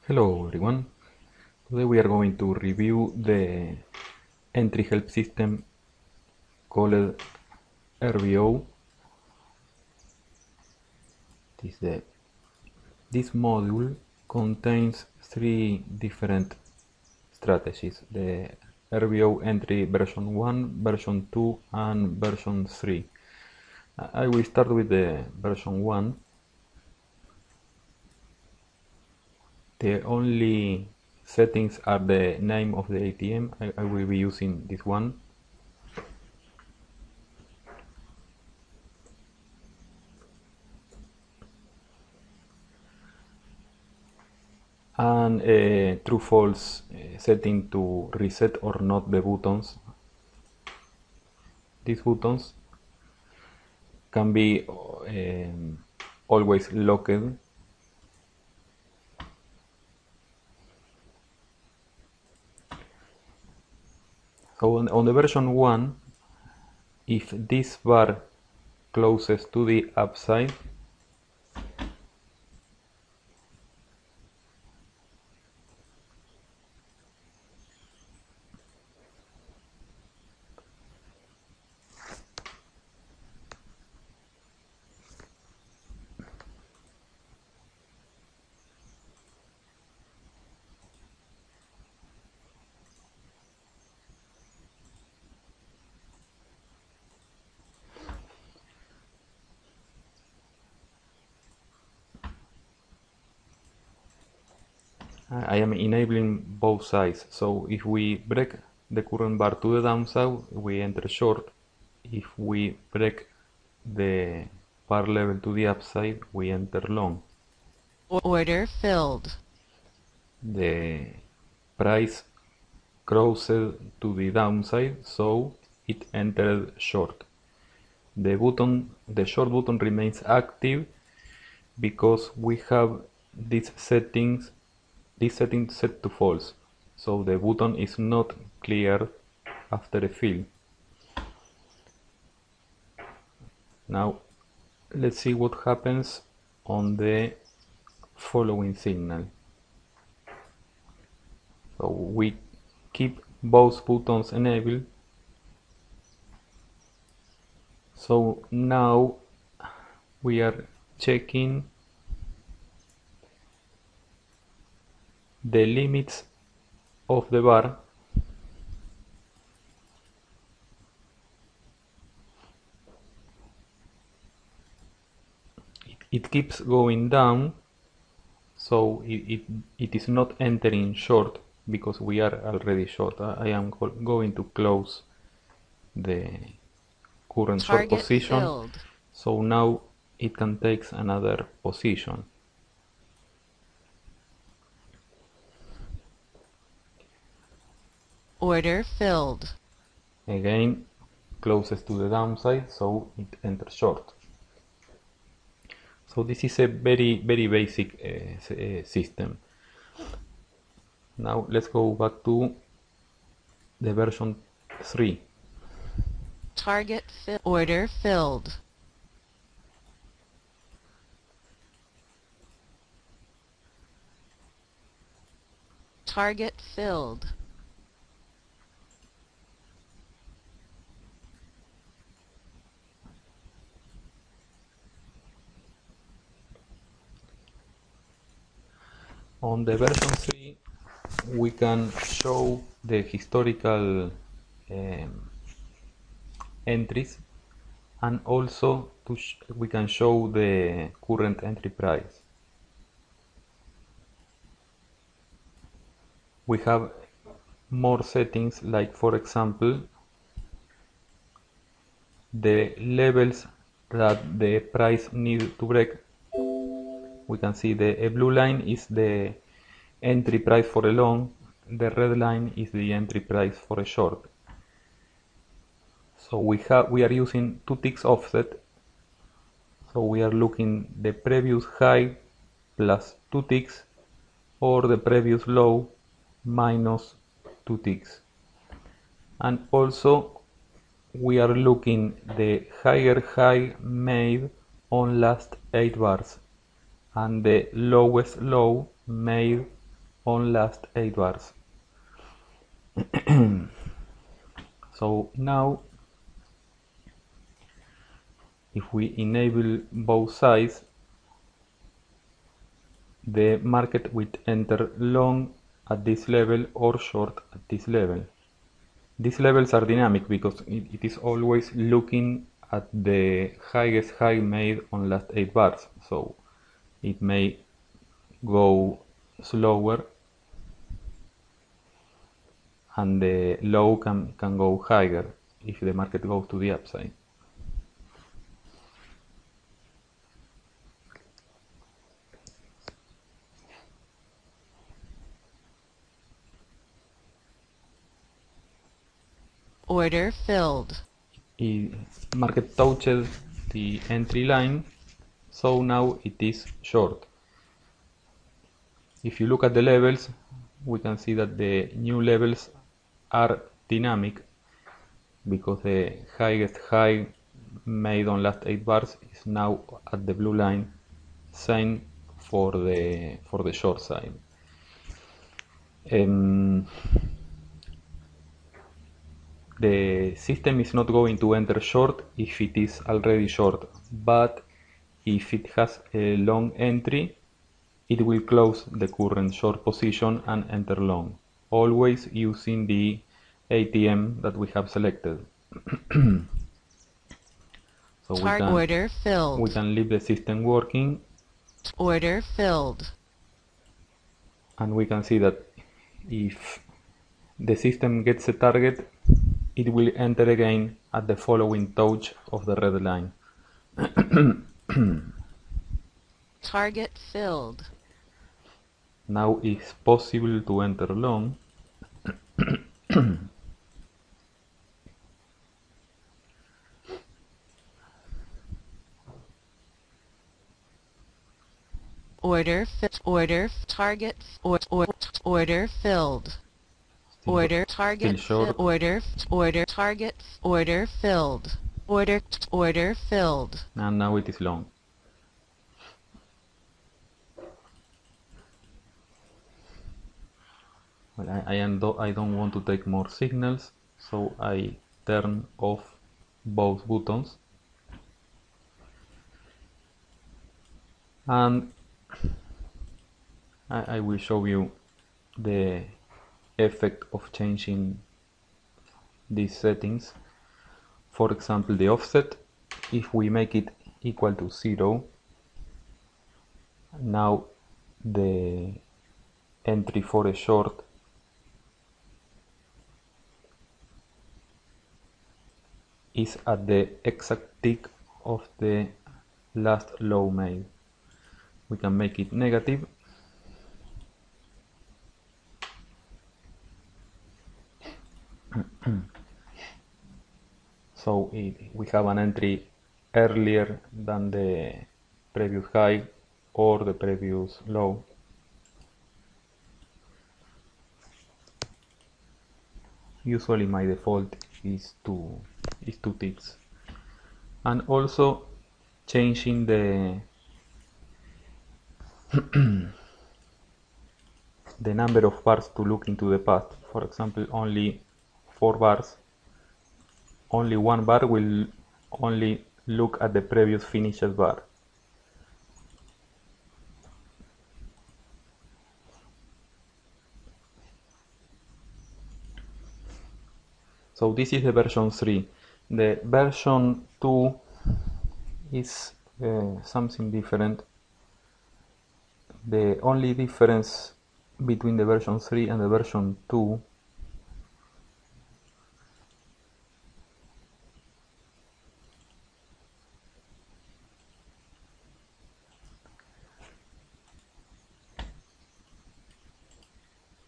Hello everyone, today we are going to review the entry help system called RBO. This module contains three different strategies: the RBO entry version 1, version 2 and version 3. I will start with the version 1. The only settings are the name of the ATM. I will be using this one. And a true false setting to reset or not the buttons. These buttons can be always locked. So on the version 1, if this bar closes to the upside, I am enabling both sides. So if we break the current bar to the downside, we enter short. If we break the bar level to the upside, we enter long. Order filled. The price crossed to the downside, so it entered short. The short button remains active because we have these settings set to false, so the button is not cleared after a fill. Now let's see what happens on the following signal. So we keep both buttons enabled. So now we are checking the limits of the bar. It keeps going down, so it is not entering short because we are already short. I am going to close the current short position, Filled. so now it can take another position. Order filled. Again, closest to the downside, so it enters short. So this is a very basic system. Now let's go back to the version 3. Order filled. Target filled. On the version 3, we can show the historical entries, and also we can show the current entry price. We have more settings, like for example the levels that the price needs to break. We can see the blue line is the entry price for a long, the red line is the entry price for a short. So we are using 2 ticks offset, so we are looking the previous high plus 2 ticks or the previous low minus 2 ticks. And also we are looking the higher high made on last 8 bars and the lowest low made on last 8 bars. So now if we enable both sides, the market will enter long at this level or short at this level. These levels are dynamic because it is always looking at the highest high made on last 8 bars, so it may go slower and the low can go higher if the market goes to the upside. Order filled. Market touches the entry line, so now it is short. If you look at the levels, we can see that the new levels are dynamic because the highest high made on last 8 bars is now at the blue line. Same for the short side. The system is not going to enter short if it is already short, but if it has a long entry, it will close the current short position and enter long, always using the ATM that we have selected. So Order filled. we can leave the system working, Order filled. and we can see that if the system gets a target, it will enter again at the following touch of the red line. Target filled. Now it's possible to enter long. Order fit. Order target. Order filled. Order target short. order target order filled. Order filled. And now it is long. Well, I don't want to take more signals, so I turn off both buttons. And I will show you the effect of changing these settings. For example, the offset, if we make it equal to 0, now the entry for a short is at the exact tick of the last low made. We can make it negative. So we have an entry earlier than the previous high or the previous low. Usually my default is two ticks. And also changing the the number of bars to look into the past. For example, only 4 bars. Only one bar will only look at the previous finished bar. So this is the version 3. The version 2 is something different. The only difference between the version 3 and the version 2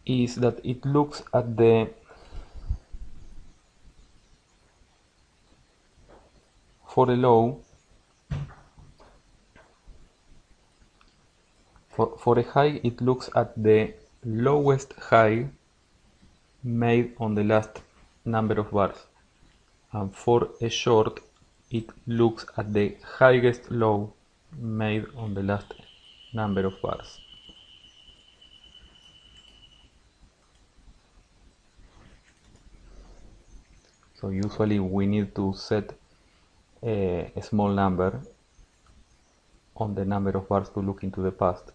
is that it looks at the for a low, for a high it looks at the lowest high made on the last number of bars, and for a short it looks at the highest low made on the last number of bars. So usually we need to set a small number on the number of bars to look into the past.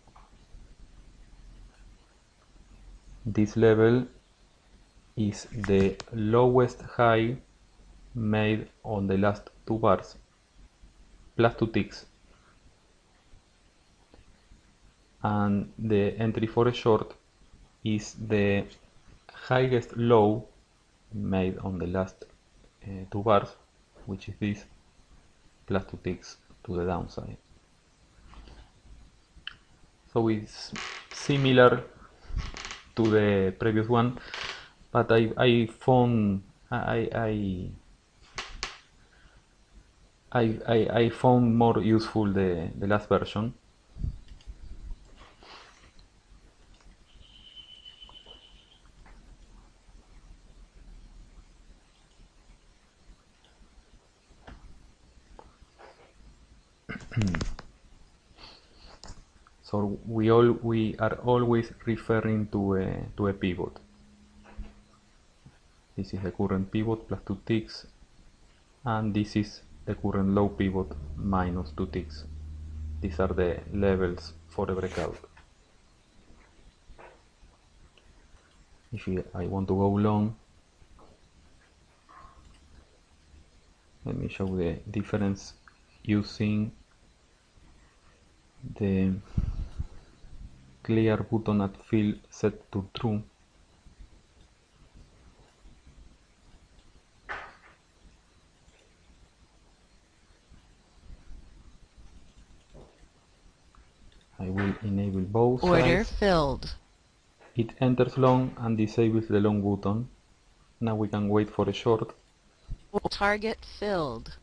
This level is the lowest high made on the last 2 bars plus 2 ticks, and the entry for a short is the highest low made on the last 2 bars, which is this, plus 2 ticks to the downside. So it's similar to the previous one, but I found I found more useful the last version. So we are always referring to a pivot. This is the current pivot plus 2 ticks, and this is the current low pivot minus 2 ticks. These are the levels for the breakout. If I want to go long, let me show the difference using the clear button at fill set to true. I will enable both Order sides. filled. It enters long and disables the long button. Now we can wait for a short. Target filled.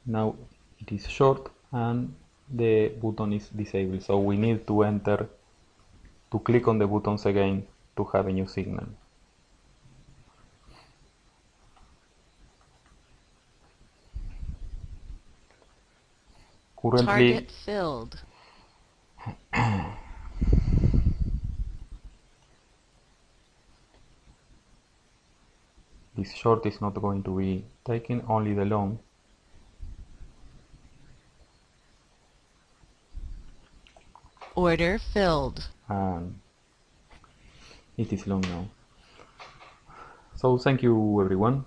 Now it is short and the button is disabled, so we need to click on the buttons again to have a new signal. Currently, Target filled. this short is not going to be taken, only the long. Order filled. And it is long now. So thank you everyone.